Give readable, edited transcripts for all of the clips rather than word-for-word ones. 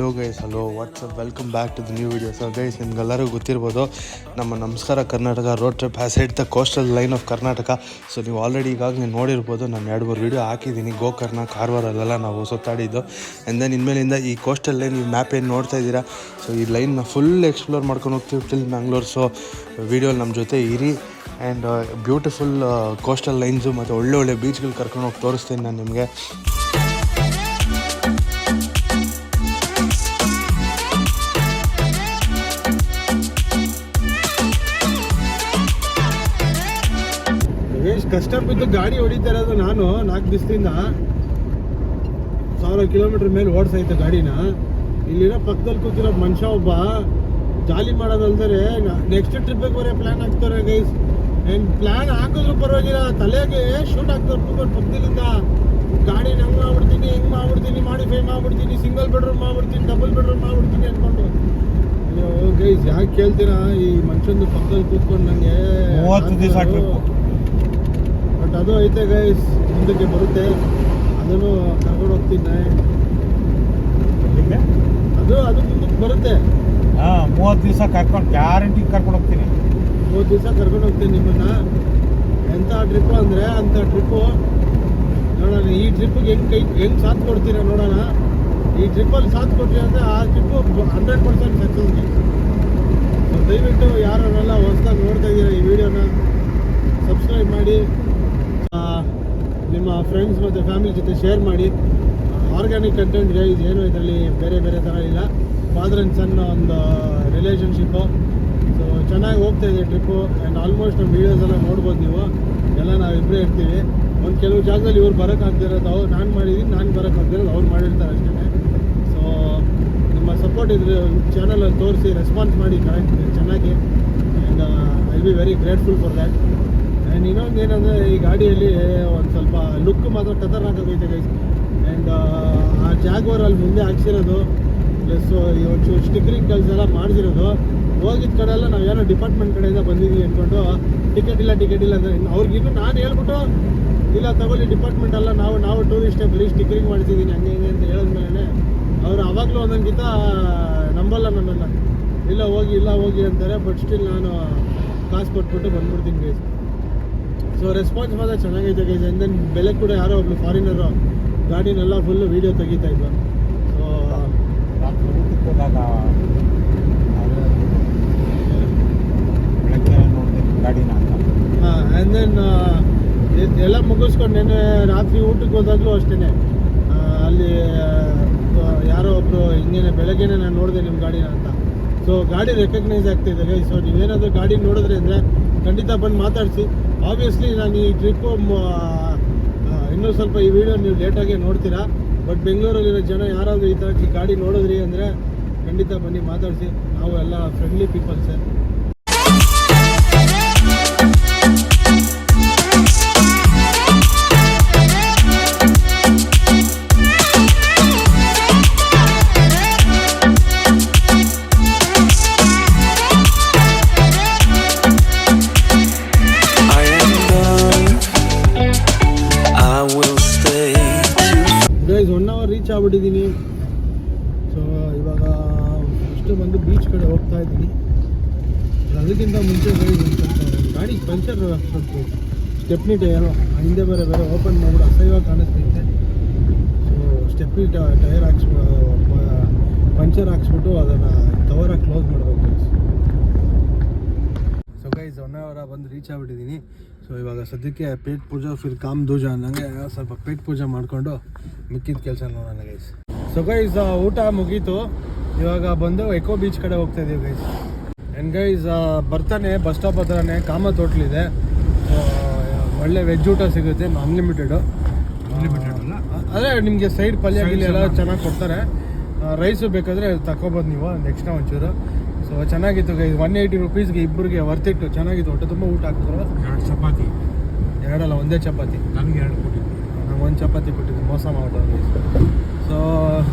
Hello guys, hello what's up, welcome back to the new video. So guys, ನಿಮ್ಗೆಲ್ಲರಿಗೂ ಗೊತ್ತಿರ್ಬೋದು ನಮ್ಮ ನಮಸ್ಕಾರ Karnataka road trip has hit the coastal line of Karnataka. So ನೀವು ಆಲ್ರೆಡಿ ಈಗಾಗಲೇ ನೋಡಿರ್ಬೋದು, ನಾನು 2-3 ವೀಡಿಯೋ ಹಾಕಿದ್ದೀನಿ. ಗೋಕರ್ಣ, ಕಾರವಾರಲ್ಲೆಲ್ಲ ನಾವು ಸುತ್ತಾಡಿದ್ದು. ಆ್ಯಂಡ್ ದೆನ್ ಇನ್ಮೇಲಿಂದ ಈ ಕೋಸ್ಟಲ್ ಲೈನ್, ಈ ಮ್ಯಾಪ್ ಏನು ನೋಡ್ತಾ ಇದ್ದೀರಾ, ಸೊ ಈ ಲೈನ್ನ ಫುಲ್ ಎಕ್ಸ್ಪ್ಲೋರ್ ಮಾಡ್ಕೊಂಡು ಹೋಗ್ತೀವಿ ಟಿಲ್ ಮ್ಯಾಂಗ್ಳೂರ್. ಸೊ ವೀಡಿಯೋಲಿ ನಮ್ಮ ಜೊತೆ ಇರಿ. ಆ್ಯಂಡ್ ಬ್ಯೂಟಿಫುಲ್ ಕೋಸ್ಟಲ್ ಲೈನ್ಸು ಮತ್ತು ಒಳ್ಳೆ ಬೀಚ್ಗಳು ಕರ್ಕೊಂಡು ಹೋಗಿ ತೋರಿಸ್ತೀನಿ ನಾನು ನಿಮಗೆ. ಎಷ್ಟು ಕಷ್ಟ ಬಿದ್ದು ಗಾಡಿ ಹೊಡಿತಾ ಇರೋದು ನಾನು 4 ದಿವಸದಿಂದ. 1000 ಕಿಲೋಮೀಟರ್ ಮೇಲೆ ಓಡಿಸೈತೆ ಗಾಡಿನ. ಇಲ್ಲಿರೋ ಪಕ್ಕದಲ್ಲಿ ಕೂತಿರೋ ಮನುಷ್ಯ ಒಬ್ಬ ಜಾಲಿ ಮಾಡೋದಲ್ದರೆ ನೆಕ್ಸ್ಟ್ ಟ್ರಿಪ್ಪಿಗೆ ಬರೋ ಪ್ಲ್ಯಾನ್ ಹಾಕ್ತಾರೆ ಗೈಸ್. ಏನು ಪ್ಲ್ಯಾನ್ ಹಾಕಿದ್ರು ಪರವಾಗಿಲ್ಲ, ತಲೆಗೆ ಶೂಟ್ ಆಗ್ತಾರೆ ಪಕ್ಕದಿಂದ. ಗಾಡಿ ಹೆಂಗೆ ಮಾಡ್ಬಿಡ್ತೀನಿ, ಮಾಡಿಫೈ ಮಾಡ್ಬಿಡ್ತೀನಿ, ಸಿಂಗಲ್ ಬೆಡ್ರೂಮ್ ಮಾಡ್ಬಿಡ್ತೀನಿ, ಡಬಲ್ ಬೆಡ್ರೂಮ್ ಮಾಡ್ಬಿಡ್ತೀನಿ ಅಂದ್ಕೊಂಡು. ಅಯ್ಯೋ ಗೈಸ್, ಯಾಕೆ ಕೇಳ್ತೀರಾ? ಈ ಮನುಷ್ಯಂದು ಪಕ್ಕದಲ್ಲಿ ಕೂತ್ಕೊಂಡು ನನಗೆ 30 ದಿವಸ ಬಟ್ ಅದು ಐತೆ ಗೈಸ್, ಮುಂದಕ್ಕೆ ಬರುತ್ತೆ. ಅದನ್ನು ಕರ್ಕೊಂಡು ಹೋಗ್ತೀನಿ. ಅದು ಮುಂದಕ್ಕೆ ಬರುತ್ತೆ. 30 ದಿವಸ ಗ್ಯಾರಂಟಿ ಕರ್ಕೊಂಡು ಹೋಗ್ತೀನಿ. 30 ದಿವಸ ಕರ್ಕೊಂಡು ಹೋಗ್ತೀನಿ ನಿಮ್ಮನ್ನ. ಎಂಥ ಟ್ರಿಪ್ಪು ಅಂದರೆ ಅಂಥ ಟ್ರಿಪ್ಪು. ನೋಡೋಣ ಈ ಟ್ರಿಪ್ಪಿಗೆ ಹೆಂಗೆ ಸಾಥ್ ಕೊಡ್ತೀರಾ ನೋಡೋಣ. ಈ ಟ್ರಿಪ್ಪಲ್ಲಿ ಸಾಥ್ ಕೊಡ್ತೀರ ಅಂದರೆ ಆ ಟ್ರಿಪ್ಪು 100% ಸಕ್ಸಸ್ಗೆ. ಸೊ ದಯವಿಟ್ಟು ಯಾರನ್ನೆಲ್ಲ ಹೊಸದಾಗಿ ನೋಡ್ತಾ ಇದ್ದೀರಾ ಈ ವಿಡಿಯೋನ ಸಬ್ಸ್ಕ್ರೈಬ್ ಮಾಡಿ, ನಿಮ್ಮ ಫ್ರೆಂಡ್ಸ್ ಮತ್ತು ಫ್ಯಾಮಿಲಿ ಜೊತೆ ಶೇರ್ ಮಾಡಿ. ಆರ್ಗ್ಯಾನಿಕ್ ಕಂಟೆಂಟ್ ಗೈಸ್, ಏನು ಇದರಲ್ಲಿ ಬೇರೆ ಥರ ಇಲ್ಲ. ಫಾದರ್ ಆ್ಯಂಡ್ ಸನ್ ಒಂದು ರಿಲೇಷನ್ಶಿಪ್ಪು. ಸೊ ಚೆನ್ನಾಗಿ ಹೋಗ್ತಾ ಇದೆ ಟ್ರಿಪ್ಪು. ಆ್ಯಂಡ್ ಆಲ್ಮೋಸ್ಟ್ ನಮ್ಮ ವೀಡಿಯೋಸ್ ಎಲ್ಲ ನೋಡ್ಬೋದು ನೀವು. ಎಲ್ಲ ನಾವಿಬ್ಬರೇ ಇರ್ತೀವಿ. ಒಂದು ಕೆಲವು ಜಾಗದಲ್ಲಿ ಇವ್ರು ಬರೋಕ್ಕಾಗ್ದಿರೋದು ನಾನು ಮಾಡಿದ್ದೀನಿ, ನಾನು ಬರೋಕ್ಕಾಗ್ದಿರೋದು ಅವ್ರು ಮಾಡಿರ್ತಾರೆ ಅಷ್ಟೇ. ಸೊ ನಿಮ್ಮ ಸಪೋರ್ಟ್ ಇದ್ರೆ ಚಾನಲಲ್ಲಿ ತೋರಿಸಿ ರೆಸ್ಪಾನ್ಸ್ ಮಾಡಿ ಕರೆಕ್ಟ್ ಚೆನ್ನಾಗಿ. And I will be very grateful for that. And ಇನ್ನೊಂದು ಏನಂದರೆ, ಈ ಗಾಡಿಯಲ್ಲಿ ಒಂದು ಸ್ವಲ್ಪ ಲುಕ್ ಮಾತ್ರ ಖತರ್ನಾಕಾಗೈತೆ ಗೈಸ್. ಆ್ಯಂಡ್ ಆ ಜಾಗ್ವಾರ್ ಅಲ್ಲಿ ಮುಂದೆ ಹಾಕ್ಸಿರೋದು, ಪ್ಲಸ್ ಒಂಚೂರು ಸ್ಟಿಕರಿಂಗ್ ಕೆಲಸ ಎಲ್ಲ ಮಾಡಿಸಿರೋದು. ಹೋಗಿದ್ದ ಕಡೆ ಎಲ್ಲ ನಾವು ಏನೋ ಡಿಪಾರ್ಟ್ಮೆಂಟ್ ಕಡೆಯಿಂದ ಬಂದಿದ್ದೀವಿ ಅಂದ್ಕೊಂಡು ಟಿಕೆಟ್ ಇಲ್ಲ ಅಂದರೆ ಅವ್ರಿಗಿನ್ನೂ ನಾನು ಹೇಳ್ಬಿಟ್ಟು, ಇಲ್ಲ ತಗೊಳ್ಳಿ ಡಿಪಾರ್ಟ್ಮೆಂಟ್ ಅಲ್ಲ, ನಾವು ಟೂರಿಸ್ಟೇ, ಬರೀ ಸ್ಟಿಕರಿಂಗ್ ಮಾಡಿಸಿದ್ದೀನಿ ಹಂಗೆ ಅಂತ ಹೇಳಿದ್ಮೇಲೆ ಅವರು ಅವಾಗಲೂ ಒಂದೊಂದಿತ ನಂಬಲ್ಲ ನನ್ನನ್ನು. ಇಲ್ಲ ಹೋಗಿ ಅಂತಾರೆ. ಬಟ್ ಸ್ಟಿಲ್ ನಾನು ಕಾಸು ಕೊಟ್ಬಿಟ್ಟು ಬಂದ್ಬಿಡ್ತೀನಿ ಗೈಸ್. ಸೊ ರೆಸ್ಪಾನ್ಸ್ ಮಾತ್ರ ಚೆನ್ನಾಗೈತೆ ಗೈಸ್. ಆ್ಯಂಡ್ ದೆನ್ ಬೆಲೆ ಕೂಡ ಯಾರೋ ಒಬ್ರು ಫಾರಿನರು ಗಾಡಿನೆಲ್ಲ ಫುಲ್ಲು ವೀಡಿಯೋ ತೆಗಿತಾ ಇದ್ವು. ಸೊ ಊಟಕ್ಕೆ ಹೋದಾಗ ಬೆಳಗ್ಗೆ ನೋಡಿದೆ ಗಾಡಿನ ಅಂತ. ಆ್ಯಂಡ್ ದೆನ್ ಎಲ್ಲ ಮುಗಿಸ್ಕೊಂಡು ನೆನ್ನೆ ರಾತ್ರಿ ಊಟಕ್ಕೆ ಹೋದಾಗಲೂ ಅಷ್ಟೇ, ಅಲ್ಲಿ ಯಾರೋ ಒಬ್ಬರು ಹಿಂಗೇನೆ ಬೆಳಗ್ಗೆನೇ ನಾನು ನೋಡಿದೆ ನಿಮ್ಮ ಗಾಡಿನ ಅಂತ. ಸೊ ಗಾಡಿ ರೆಕಗ್ನೈಸ್ ಆಗ್ತಾಯಿದೆ ಗೈಸ್. ಸೊ ನೀವೇನಾದರೂ ಗಾಡಿ ನೋಡಿದ್ರೆ ಅಂದರೆ ಖಂಡಿತ ಬಂದು ಮಾತಾಡಿಸಿ. ಆಬ್ವಿಯಸ್ಲಿ ನಾನು ಈ ಟ್ರಿಪ್ಪು ಇನ್ನೂ ಸ್ವಲ್ಪ ಈ ವಿಡಿಯೋ ನೀವು ಲೇಟಾಗೆ ನೋಡ್ತೀರಾ. ಬಟ್ ಬೆಂಗಳೂರಲ್ಲಿರೋ ಜನ ಯಾರಾದರೂ ಈ ಥರ ಈ ಗಾಡಿ ನೋಡಿದ್ರಿ ಅಂದರೆ ಖಂಡಿತ ಬನ್ನಿ ಮಾತಾಡಿಸಿ. ನಾವು ಎಲ್ಲ ಫ್ರೆಂಡ್ಲಿ ಪೀಪಲ್ಸೇ. ಗೈಸ್ 1 hour ರೀಚ್ ಆಗ್ಬಿಟ್ಟಿದ್ದೀನಿ. ಸೊ ಇವಾಗ ಫಸ್ಟು ಬಂದು ಬೀಚ್ ಕಡೆ ಹೋಗ್ತಾ ಇದ್ದೀನಿ. ಅದಕ್ಕಿಂತ ಮುಂಚೆ ಗಾಡಿ ಪಂಚರ್ ಸ್ವಲ್ಪ ಸ್ಟೆಪ್ನಿ ಟೈರು ಹಿಂದೆ ಬೇರೆ ಓಪನ್ ಮಾಡಿಬಿಟ್ಟು ಅಸಹ್ಯವಾಗಿ ಕಾಣಿಸ್ತೈತೆ. ಸೊ ಸ್ಟೆಪ್ನಿ ಟೈರ್ ಪಂಚರ್ ಹಾಕ್ಸ್ಬಿಟ್ಟು ಅದನ್ನು ಕವರಾಗಿ ಕ್ಲೋಸ್ ಮಾಡಬೇಕು ಗೈಸ್. ಸೊ ಗೈಸ್ 1 hour ಬಂದು ರೀಚ್ ಆಗ್ಬಿಟ್ಟಿದ್ದೀನಿ. ಸೊ ಇವಾಗ ಸದ್ಯಕ್ಕೆ ಪೇಟ್ ಪೂಜಾ ಫಿರ್ ಕಾಮ್ ದೂಜ ಅನ್ನಂಗೆ ಸ್ವಲ್ಪ ಪೇಟ್ ಪೂಜೆ ಮಾಡಿಕೊಂಡು ಮಿಕ್ಕಿದ ಕೆಲಸ ನೋಡೋಣ ಗೈಸ್. ಸೊ ಗೈಸ್ ಊಟ ಮುಗೀತು. ಇವಾಗ ಬಂದು ಎಕೋ ಬೀಚ್ ಕಡೆ ಹೋಗ್ತಾ ಇದ್ದೀವಿ ಗೈಸ್. ಆ್ಯಂಡ್ ಗೈಸ್ ಬರ್ತಾನೆ ಬಸ್ ಸ್ಟಾಪ್ ಹತ್ರನೇ ಕಾಮತ್ ಹೋಟ್ಲಿದೆ. ಒಳ್ಳೆ ವೆಜ್ ಊಟ ಸಿಗುತ್ತೆ, ಅನ್ಲಿಮಿಟೆಡು. ಅದೇ ನಿಮಗೆ ಸೈಡ್ ಪಲ್ಯ ಗಿಲ್ಯ ಎಲ್ಲ ಚೆನ್ನಾಗಿ ಕೊಡ್ತಾರೆ. ರೈಸು ಬೇಕಾದರೆ ತಗೊಬೋದು ನೀವು ನೆಕ್ಸ್ಟ್ ಒಂಚೂರು. ಸೊ ಚೆನ್ನಾಗಿತ್ತು ಗೈಸ್. 180 ರೂಪೀಸ್ಗೆ ಇಬ್ಬರಿಗೆ ವರ್ತಿಟ್ಟು ಚೆನ್ನಾಗಿತ್ತು. ಹೊಟ್ಟೆ ತುಂಬ ಊಟ ಹಾಕಿದ್ರು. 2 ಚಪಾತಿ, 2 ಅಲ್ಲ, ಒಂದೇ ಚಪಾತಿ. ನನಗೆ 2 ಕೊಟ್ಟಿದ್ದು. ನಂಗೆ 1 ಚಪಾತಿ ಕೊಟ್ಟಿದ್ದು, ಮೋಸ ಮಾಡ್ತಾರೆ ಗೈಸ್. ಸೊ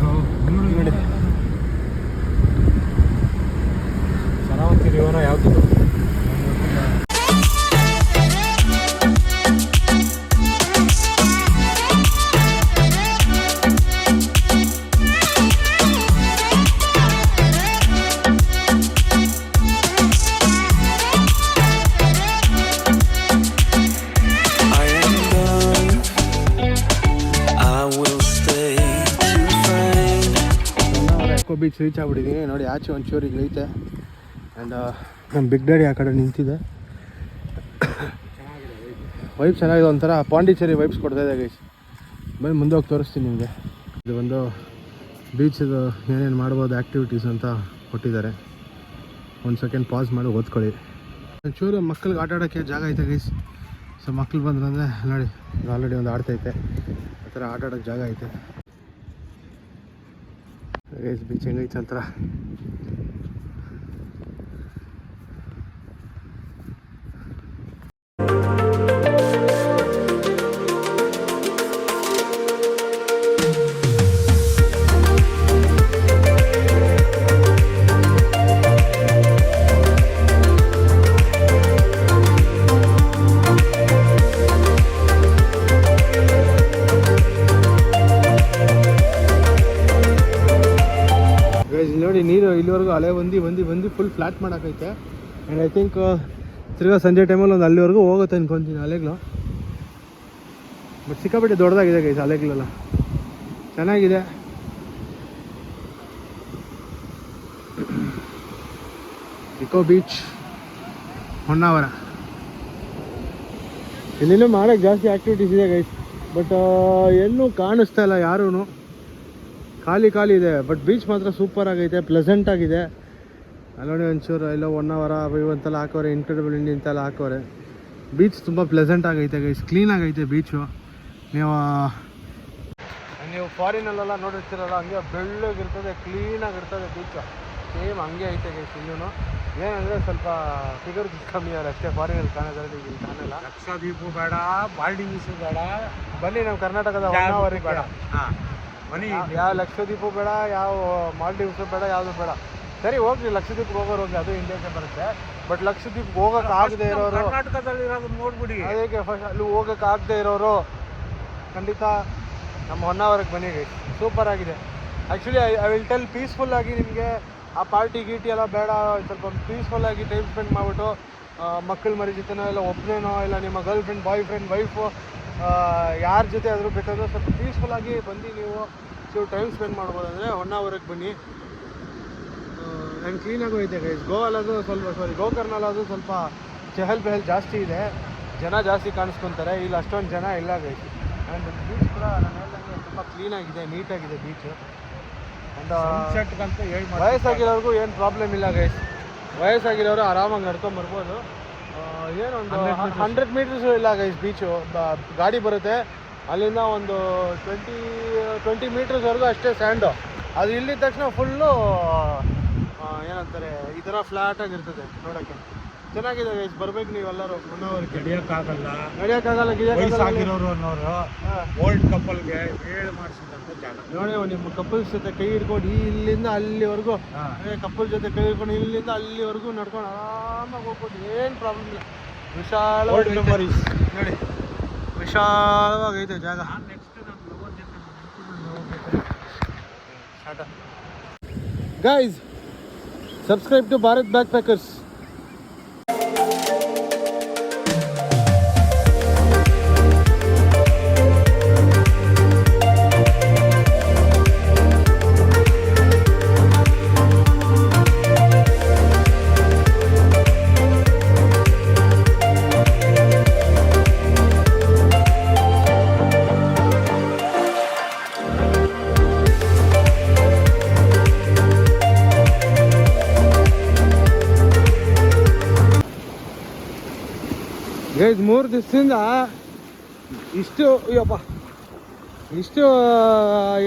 ನೋಡಿ ಶರಾವತಿ ರಿವರ ಯಾವುದು? ಬೀಚ್ ರೀಚ್ ಆಗ್ಬಿಟ್ಟಿದ್ದೀನಿ ನೋಡಿ. ಆಚೆ ಒಂಚೂರು ಈಗ ಐತೆ. ಆ್ಯಂಡ್ ನಮ್ಮ ಬಿಗ್ ಡ್ಯಾಡಿ ಆ ಕಡೆ ನಿಂತಿದೆ. ವೈಬ್ಸ್ ಚೆನ್ನಾಗಿದೆ, ಒಂಥರ ಪಾಂಡಿಚೇರಿ ವೈಬ್ಸ್ ಕೊಡ್ತಾಯಿದೆ ಗೈಸ್. ಬನ್ನಿ ಮುಂದೆ ಹೋಗಿ ತೋರಿಸ್ತೀನಿ ನಿಮಗೆ. ಇದು ಒಂದು ಬೀಚದು ಏನೇನು ಮಾಡ್ಬೋದು ಆ್ಯಕ್ಟಿವಿಟೀಸ್ ಅಂತ ಕೊಟ್ಟಿದ್ದಾರೆ. ಒಂದು ಸೆಕೆಂಡ್ ಪಾಸ್ ಮಾಡಿ ಓದ್ಕೊಳ್ಳಿ. ಒಂಚೂರು ಮಕ್ಳಿಗೆ ಆಟ ಆಡೋಕ್ಕೆ ಜಾಗ ಐತೆ ಗೈಸ್. ಸೊ ಮಕ್ಳು ಬಂದ್ರಂದರೆ ನೋಡಿ ಆಲ್ರೆಡಿ ಒಂದು ಆಡ್ತೈತೆ, ಆ ಥರ ಆಟ ಆಡೋಕ್ಕೆ ಜಾಗ ಐತೆ ಗೈಸ್. ಬೀಚ್ ಹೆಂಗೈತೆ ಒಂಥರ. ನೋಡಿ ನೀರು ಇಲ್ಲಿವರೆಗೂ ಅಲೆ ಬಂದು ಫುಲ್ ಫ್ಲಾಟ್ ಮಾಡೋಕ್ಕೈತೆ. ಆ್ಯಂಡ್ ಐ ಥಿಂಕ್ ತಿರ್ಗಾ ಸಂಜೆ ಟೈಮಲ್ಲಿ ಒಂದು ಅಲ್ಲಿವರೆಗೂ ಹೋಗುತ್ತೆ ಅನ್ಕೊತೀನಿ ಅಲೆಗಳು. ಬಟ್ ಸಿಕ್ಕಾಪಟ್ಟೆ ದೊಡ್ಡದಾಗಿದೆ ಗೈಸ್ ಅಲೆಗಳೆಲ್ಲ, ಚೆನ್ನಾಗಿದೆ. Eco beach Honnavar. ಇಲ್ಲಿನೂ ಮಾಡೋಕ್ಕೆ ಜಾಸ್ತಿ ಆ್ಯಕ್ಟಿವಿಟೀಸ್ ಇದೆ ಗೈಸ್. ಬಟ್ ಎಲ್ಲೂ ಕಾಣಿಸ್ತಾ ಇಲ್ಲ ಯಾರೂ, ಖಾಲಿ ಇದೆ. ಬಟ್ ಬೀಚ್ ಮಾತ್ರ ಸೂಪರ್ ಆಗೈತೆ, ಪ್ಲೆಸೆಂಟ್ ಆಗಿದೆ. ಅಲ್ಲೋಡಿ ಒಂಚೂರು ಎಲ್ಲ 1 hour ಅಂತೆಲ್ಲ ಹಾಕೋರೆ, ಇನ್ಕ್ರೆಡಿಬಲ್ ಇಂಡಿಯನ್ ಅಂತೆಲ್ಲ ಹಾಕೋರೆ. ಬೀಚ್ ತುಂಬ ಪ್ಲೆಸೆಂಟ್ ಆಗೈತೆ ಗೈಸ್, ಕ್ಲೀನ್ ಆಗೈತೆ ಬೀಚು. ನೀವು ಫಾರಿನಲ್ಲೆಲ್ಲ ನೋಡಿರ್ತೀರಲ್ಲ, ಹಂಗೆ ಬೆಳ್ಳಗಿರ್ತದೆ, ಕ್ಲೀನಾಗಿರ್ತದೆ ಬೀಚು. ಸೇಮ್ ಹಂಗೆ ಐತೆ ಗೈಸ್ ಇಲ್ಲೂ. ಏನಂದರೆ ಸ್ವಲ್ಪ ಫಿಗರ್ ಕಮ್ಮಿ ಅವ್ರು ಅಷ್ಟೇ ಫಾರಿನಲ್ಲಿ ಕಾಣೋದ್ರಲ್ಲಿ, ಇಲ್ಲಿ ಕಾಣಲ್ಲ. ಲಕ್ಷದ್ವೀಪ ಬೇಡ, ಮಾಲ್ಡೀವ್ಸು ಬೇಡ. ಬನ್ನಿ ನಮ್ಮ ಕರ್ನಾಟಕದ 1 hour ಬೇಡ. ಯಾವ ಲಕ್ಷದ್ವೀಪು ಬೇಡ, ಯಾವ ಮಾಲ್ಡೀವ್ಸು ಬೇಡ, ಯಾವುದು ಬೇಡ. ಸರಿ ಹೋಗ್ಲಿ, ಲಕ್ಷದ್ವೀಪ್ಗೆ ಹೋಗೋರು ಹೋಗ್ಲಿ, ಅದು ಇಂಡಿಯಾಕ್ಕೆ ಬರುತ್ತೆ. ಬಟ್ ಲಕ್ಷದ್ವೀಪ್ಗೆ ಹೋಗೋಕೆ ಆಗದೆ ಇರೋರು, ಕರ್ನಾಟಕದಲ್ಲಿ ಇರೋದು ನೋಡ್ಬಿಡಿ. ಅದಕ್ಕೆ ಫಸ್ಟ್ ಅಲ್ಲಿ ಹೋಗೋಕೆ ಆಗದೆ ಇರೋರು ಖಂಡಿತ ನಮ್ಮ ಹೊನ್ನಾವರಕ್ಕೆ ಬನ್ನಿ ಗೈಸ್, ಸೂಪರ್ ಆಗಿದೆ. ಆ್ಯಕ್ಚುಲಿ ಐ ವಿಲ್ ಟೆಲ್ ಪೀಸ್ಫುಲ್ಲಾಗಿ ನಿಮಗೆ. ಆ ಪಾರ್ಟಿ ಗೀಟಿ ಎಲ್ಲ ಬೇಡ, ಸ್ವಲ್ಪ ಪೀಸ್ಫುಲ್ಲಾಗಿ ಟೈಮ್ ಸ್ಪೆಂಡ್ ಮಾಡಿಬಿಟ್ಟು ಮಕ್ಕಳ ಮರಿ ಜೊತೆನೋ ಇಲ್ಲ ಒಬ್ಬನೇನೋ ಇಲ್ಲ ನಿಮ್ಮ girl friend boy friend wife ಯಾರ ಜೊತೆ ಆದರೂ ಬೇಕಾದರೂ ಸ್ವಲ್ಪ ಪೀಸ್ಫುಲ್ಲಾಗಿ ಬಂದು ನೀವು ಟೈಮ್ ಸ್ಪೆಂಡ್ ಮಾಡ್ಬೋದು ಅಂದರೆ ಹೊನ್ನಾವರಕ್ಕೆ ಬನ್ನಿ. ಆ್ಯಂಡ್ ಕ್ಲೀನಾಗೂ ಐತೆ ಗೈಸ್. ಗೋವಾಲದು ಗೋಕರ್ಣಲ್ಲದು ಸ್ವಲ್ಪ ಚಹಲ್ ಬೆಹಲ್ ಜಾಸ್ತಿ ಇದೆ, ಜನ ಜಾಸ್ತಿ ಕಾಣಿಸ್ಕೊತಾರೆ. ಇಲ್ಲಿ ಅಷ್ಟೊಂದು ಜನ ಇಲ್ಲ ಗೈಸ್. ಆ್ಯಂಡ್ ಬೀಚ್ ಕೂಡ ನಾನು ಹೇಳ್ದಂಗೆ ತುಂಬ ಕ್ಲೀನಾಗಿದೆ, ನೀಟಾಗಿದೆ ಬೀಚು. ಆ್ಯಂಡ್ ವಯಸ್ಸಾಗಿರೋರ್ಗೂ ಏನು ಪ್ರಾಬ್ಲಮ್ ಇಲ್ಲ ಗೈಸ್. ವಯಸ್ಸಾಗಿರೋರು ಆರಾಮಾಗಿ ನಡ್ಕೊಂಬರ್ಬೋದು. ಏನೊಂದು 100 meters ಇಲ್ಲ ಗೈಸ್ ಬೀಚು. ಗಾಡಿ ಬರುತ್ತೆ, ಅಲ್ಲಿಂದ ಒಂದು 20 meters ಅಷ್ಟೇ ಸ್ಯಾಂಡು. ಅದು ಇಲ್ಲಿದ ತಕ್ಷಣ ಫುಲ್ಲು ಏನಂತಾರೆ ಈ ಥರ ಫ್ಲ್ಯಾಟಾಗಿರ್ತದೆ ನೋಡೋಕ್ಕೆ. ಚೆನ್ನಾಗಿದೆ ಗೈಸ್, ಬರ್ಬೇಕು ನೀವೆಲ್ಲರೂ ಹೊನ್ನಾವರಕ್ಕೆ. ನಡೆಯೋಕ್ಕಾಗಲ್ಲ ವಯಸ್ಸಾಗಿರೋರು ಅನ್ನೋರು ಓಲ್ಡ್ ಕಪಲ್ಗೆ ಹೇಳಿ ಮಾಡಿಸಿದಂಥ ಜಾಗ ನೋಡಿ. ನಿಮ್ಮ ಕಪಲ್ಸ್ ಜೊತೆ ಕೈ ಹಿಡ್ಕೊಂಡು ಇಲ್ಲಿಂದ ಅಲ್ಲಿವರೆಗೂ, ಕಪಲ್ ಜೊತೆ ಕೈ ಹಿಡ್ಕೊಂಡು ಇಲ್ಲಿಂದ ಅಲ್ಲಿವರೆಗೂ ನಡ್ಕೊಂಡು ಆರಾಮಾಗಿ ಹೋಗ್ಬೋದು, ಏನು ಪ್ರಾಬ್ಲಮ್ ಇಲ್ಲ. ವಿಶಾಲವಾಗಿ ನೋಡಿ, ವಿಶಾಲವಾಗೈತೆ ಜಾಗ. Guys, subscribe to Bharat backpackers. Guys 3 ದಿವಸದಿಂದ ಇಷ್ಟು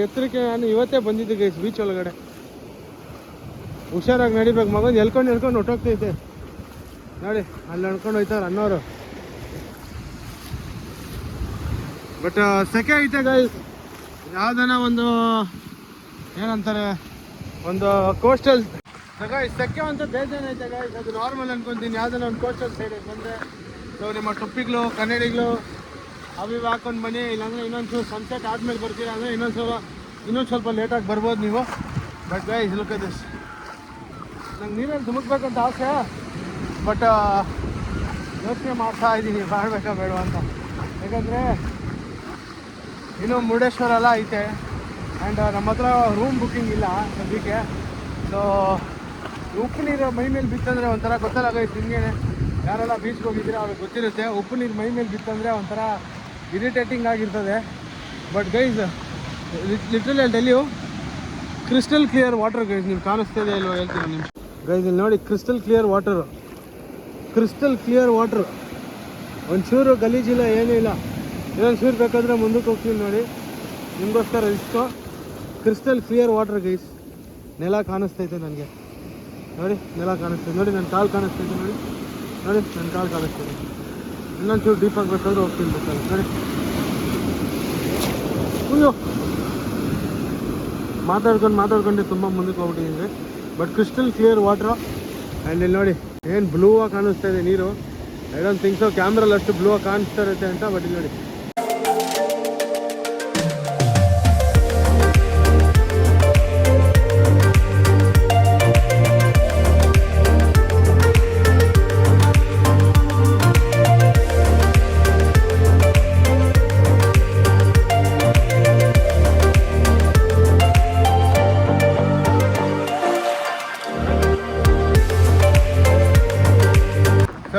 ಎತ್ತರಕ್ಕೆ ನಾನು ಇವತ್ತೇ ಬಂದಿದ್ದೆ ಗೈಸ್ ಬೀಚ್ ಒಳಗಡೆ. ಹುಷಾರಾಗಿ ನಡಿಬೇಕು, ಮಗನ ಎಳ್ಕೊಂಡು ಹೊಟ್ಟೋಗ್ತೈತೆ ನೋಡಿ. ಅಲ್ಲಿ ನಡ್ಕೊಂಡು ಹೋಯ್ತಾರೆ ಅನ್ನೋರು. ಬಟ್ ಸೆಕೆ ಐತೆ ಗೈಸ್. ಯಾವ್ದನ ಒಂದು ಏನಂತಾರೆ, ಒಂದು ಕೋಸ್ಟಲ್ ಗೈಸ್ ಸೆಕೆ ಅಂತ ಬೇಜಾನೈತೆ ಗೈಸ್. ಅದು ನಾರ್ಮಲ್ ಅನ್ಕೊಂತೀನಿ. ಯಾವ್ದನ ಒಂದು ಕೋಸ್ಟಲ್ ಸೈಡ್ ಬಂದರೆ ಸೊ ನಿಮ್ಮ ಟೊಪ್ಪಿಗಳು ಕನ್ನಡಿಗಳು ಅವು ಹಾಕೊಂಡು ಬನ್ನಿ. ಇಲ್ಲಾಂದರೆ ಇನ್ನೊಂದು ಸನ್ಸೆಟ್ ಆದಮೇಲೆ ಬರ್ತೀರಾ ಅಂದರೆ ಇನ್ನೊಂದು ಸ್ವಲ್ಪ ಲೇಟಾಗಿ ಬರ್ಬೋದು ನೀವು. But guys look at this. ನಂಗೆ ನೀರಲ್ಲಿ ಧುಮುಕ್ಬೇಕಂತ ಆಸೆ, ಬಟ್ ಯೋಚನೆ ಮಾಡ್ತಾ ಇದ್ದೀನಿ ಮಾಡಬೇಕಾ ಬೇಡ ಅಂತ. ಯಾಕಂದರೆ ಇನ್ನೂ ಮುರುಡೇಶ್ವರ ಎಲ್ಲ ಐತೆ. ಆ್ಯಂಡ್ ನಮ್ಮ ಹತ್ರ ರೂಮ್ ಬುಕ್ಕಿಂಗ್ ಇಲ್ಲ ಸದ್ಯಕ್ಕೆ. ಸೊ ಉಪ್ಪು ನೀರು ಮೈ ಮೇಲೆ ಬಿತ್ತಂದರೆ ಒಂಥರ ಗೊತ್ತಲ್ಲ ಗೈಸ್ ನಿಮಗೆ, ಯಾರೆಲ್ಲ ಬೀಚ್ಗೆ ಹೋಗಿದ್ದೀರಾ ಅವ್ರಿಗೆ ಗೊತ್ತಿರುತ್ತೆ. ಉಪ್ಪು ನೀರು ಮೈ ಮೇಲೆ ಬಿತ್ತಂದರೆ ಒಂಥರ ಇರಿಟೇಟಿಂಗ್ ಆಗಿರ್ತದೆ. But guys literally tell you crystal clear water guys. ನೀವು ಕಾಣಿಸ್ತಿದೆ ಇಲ್ವೋ ಹೇಳ್ತೀನಿ ನಿಮಿಷ ಗೈಸ್. ಇಲ್ಲಿ ನೋಡಿ crystal clear water, crystal clear water. ಒಂಚೂರು ಗಲೀಜಿಲ್ಲ, ಏನೂ ಇಲ್ಲ. ಇನ್ನೊಂದು ಚೂರು ಬೇಕಾದರೆ ಮುಂದಕ್ಕೆ ಹೋಗ್ತೀವಿ ನೋಡಿ, ನಿಮಗೋಸ್ಕರ ಇಷ್ಟು ಕ್ರಿಸ್ಟಲ್ ಕ್ಲಿಯರ್ ವಾಟರ್ ಗೈಸ್. ನೆಲ ಕಾಣಿಸ್ತೈತೆ ನನಗೆ ನೋಡಿ, ನೆಲ ಕಾಣಿಸ್ತೈತೆ ನೋಡಿ, ನನ್ನ ಕಾಲು ಕಾಣಿಸ್ತೈತೆ ನೋಡಿ, ನೋಡಿ ನನ್ನ ಕಾಲು ಕಾಣಿಸ್ತೈತೆ. ಇನ್ನೊಂದು ಚೂರು ಡೀಪ್ ಆಗಬೇಕಾದ್ರೆ ಹೋಗ್ತೀನಿ ಬೇಕಾದ್ರೆ ನೋಡಿ. ಅಯ್ಯೋ ಮಾತಾಡ್ಕೊಂಡು ತುಂಬ ಮುಂದಕ್ಕೆ ಹೋಗ್ಬಿಟ್ಟಿದ್ದೀನಿ. But crystal clear water. And ಇಲ್ಲಿ ನೋಡಿ ಏನು ಬ್ಲೂ ಆಗಿ ಕಾಣಿಸ್ತಾ ಇದೆ ನೀರು. ಐ ಡೋಂಟ್ ಥಿಂಕ್ ಸೊ ಕ್ಯಾಮ್ರಲ್ಲಿ ಅಷ್ಟು ಬ್ಲೂ ಆಗಿ ಕಾಣಿಸ್ತಾ ಇರುತ್ತೆ ಅಂತ. ಬಟ್ ಇಲ್ಲಿ ನೋಡಿ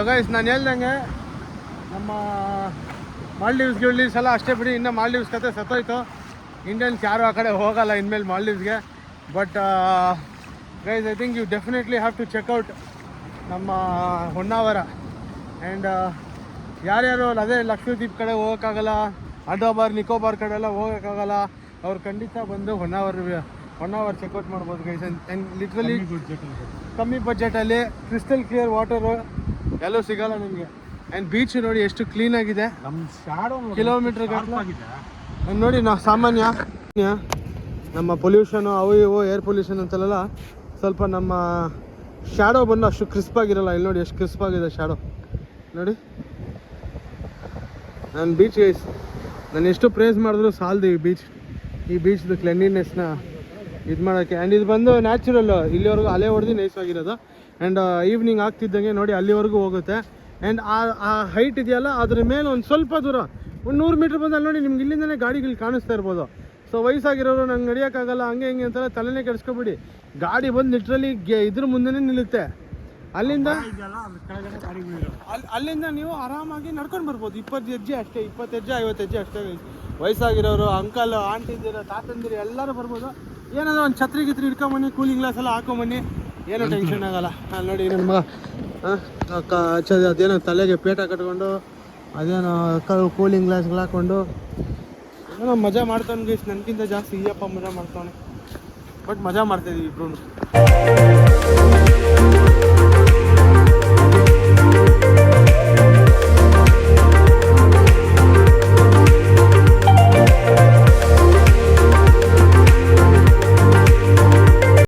ಗೈಸ್. ನಾನು ಹೇಳ್ದಂಗೆ ನಮ್ಮ ಮಾಲ್ಡೀವ್ಸ್ ಎಲ್ಲ ಅಷ್ಟೇ ಬಿಡಿ, ಇನ್ನು ಮಾಲ್ಡೀವ್ಸ್ ಕತೆ ಸತ್ತೋಯ್ತು. ಇಂಡಿಯನ್ಸ್ ಯಾರು ಆ ಕಡೆ ಹೋಗಲ್ಲ ಇನ್ಮೇಲೆ ಮಾಲ್ಡೀವ್ಸ್ಗೆ. But guys I think you definitely have to check out ನಮ್ಮ ಹೊನ್ನಾವರ. ಆ್ಯಂಡ್ ಯಾರ್ಯಾರು ಅದೇ ಲಕ್ಷದ್ವೀಪ್ ಕಡೆ ಹೋಗೋಕ್ಕಾಗಲ್ಲ, ಅಂಡೋಬಾರ್ ನಿಕೋಬಾರ್ ಕಡೆ ಎಲ್ಲ ಹೋಗೋಕ್ಕಾಗಲ್ಲ, ಅವ್ರು ಖಂಡಿತ ಬಂದು ಹೊನ್ನಾವರ ಚೆಕ್ಔಟ್ ಮಾಡ್ಬೋದು ಗೈಸ್. ಆ್ಯಂಡ್ ಲಿಟ್ರಲಿ ಕಮ್ಮಿ ಬಜೆಟಲ್ಲಿ ಕ್ರಿಸ್ಟಲ್ ಕ್ಲಿಯರ್ ವಾಟರು ಎಲ್ಲೂ ಸಿಗಲ್ಲ ನಿಮಗೆ. ಆ್ಯಂಡ್ ಬೀಚ್ ನೋಡಿ ಎಷ್ಟು ಕ್ಲೀನಾಗಿದೆ. ಕಿಲೋಮೀಟ್ರ್ ನೋಡಿ ನಾವು ಸಾಮಾನ್ಯ ನಮ್ಮ ಪೊಲ್ಯೂಷನು ಅವು ಇವು ಏರ್ ಪೊಲ್ಯೂಷನ್ ಅಂತೆಲ್ಲ ಸ್ವಲ್ಪ ನಮ್ಮ ಶ್ಯಾಡೋ ಬಂದು ಅಷ್ಟು ಕ್ರಿಸ್ಪ್ ಆಗಿರಲ್ಲ. ಇಲ್ಲಿ ನೋಡಿ ಎಷ್ಟು ಕ್ರಿಸ್ಪ್ ಆಗಿದೆ ಶ್ಯಾಡೋ ನೋಡಿ. ನಾನು ಬೀಚ್ ಗೈಸ್ ನಾನು ಎಷ್ಟು ಪ್ರೇಸ್ ಮಾಡಿದ್ರು ಸಾಲದು ಈ ಬೀಚ್ದು ಕ್ಲೆನ್ಲಿನೆಸ್ನ ಇದು ಮಾಡೋಕ್ಕೆ. ಆ್ಯಂಡ್ ಇದು ಬಂದು ನ್ಯಾಚುರಲ್ಲು, ಇಲ್ಲಿವರೆಗೂ ಅಲೆ ಹೊಡೆದು ನೈಸಾಗಿರೋದು. ಆ್ಯಂಡ್ ಈವ್ನಿಂಗ್ ಆಗ್ತಿದ್ದಂಗೆ ನೋಡಿ ಅಲ್ಲಿವರೆಗೂ ಹೋಗುತ್ತೆ. ಆ್ಯಂಡ್ ಆ ಹೈಟ್ ಇದೆಯಲ್ಲ ಅದ್ರ ಮೇಲೆ ಒಂದು ಸ್ವಲ್ಪ ದೂರ ಒಂದು 100 ಮೀಟ್ರ್ ಬಂದಲ್ಲಿ ನೋಡಿ ನಿಮ್ಗೆ ಇಲ್ಲಿಂದಲೇ ಗಾಡಿಗಳು ಕಾಣಿಸ್ತಾ ಇರ್ಬೋದು. ಸೊ ವಯಸ್ಸಾಗಿರೋರು ನಂಗೆ ನಡೆಯೋಕ್ಕಾಗಲ್ಲ ಹಂಗೆ ಹಿಂಗೆ ಅಂತೆಲ್ಲ ತಲೆನೇ ಕೆಡಿಸ್ಕೊಬಿಡಿ. ಗಾಡಿ ಬಂದು ಲಿಟ್ರಲಿ ಇದ್ರ ಮುಂದೆನೇ ನಿಲ್ಲುತ್ತೆ. ಅಲ್ಲಿಂದ ನೀವು ಆರಾಮಾಗಿ ನಡ್ಕೊಂಡು ಬರ್ಬೋದು. 20 ಹೆಜ್ಜೆ ಅಷ್ಟೇ, 20 ಹೆಜ್ಜೆ 50 ಹೆಜ್ಜೆ ಅಷ್ಟೇ. ವಯಸ್ಸಾಗಿರೋರು ಅಂಕಲ್ ಆಂಟಿದಿರೋ ತಾತಂದಿರು ಎಲ್ಲರೂ ಬರ್ಬೋದು. ಏನಾದರೂ ಒಂದು ಛತ್ರಿ ಗಿತ್ರಿ ಹಿಡ್ಕೊಂಬನ್ನಿ, ಕೂಲಿಂಗ್ ಗ್ಲಾಸ್ ಎಲ್ಲ ಹಾಕೊಂಬನ್ನಿ, ಏನೂ ಟೆನ್ಷನ್ ಆಗಲ್ಲ. ನೋಡಿ ನನ್ನ ಮಗ ಅದೇನೋ ತಲೆಗೆ ಪೇಟ ಕಟ್ಕೊಂಡು ಅದೇನೋ ಕೂಲಿಂಗ್ ಗ್ಲಾಸ್ಗಳು ಹಾಕ್ಕೊಂಡು ಏನೋ ಮಜಾ ಮಾಡ್ತಾನೆ ಗೈಸ್. ನನಗಿಂತ ಜಾಸ್ತಿ ಈಯಪ್ಪ ಮಜಾ ಮಾಡ್ತಾನೆ. ಬಟ್ ಮಜಾ ಮಾಡ್ತಾಯಿದ್ದೀವಿ ಇಬ್ರು.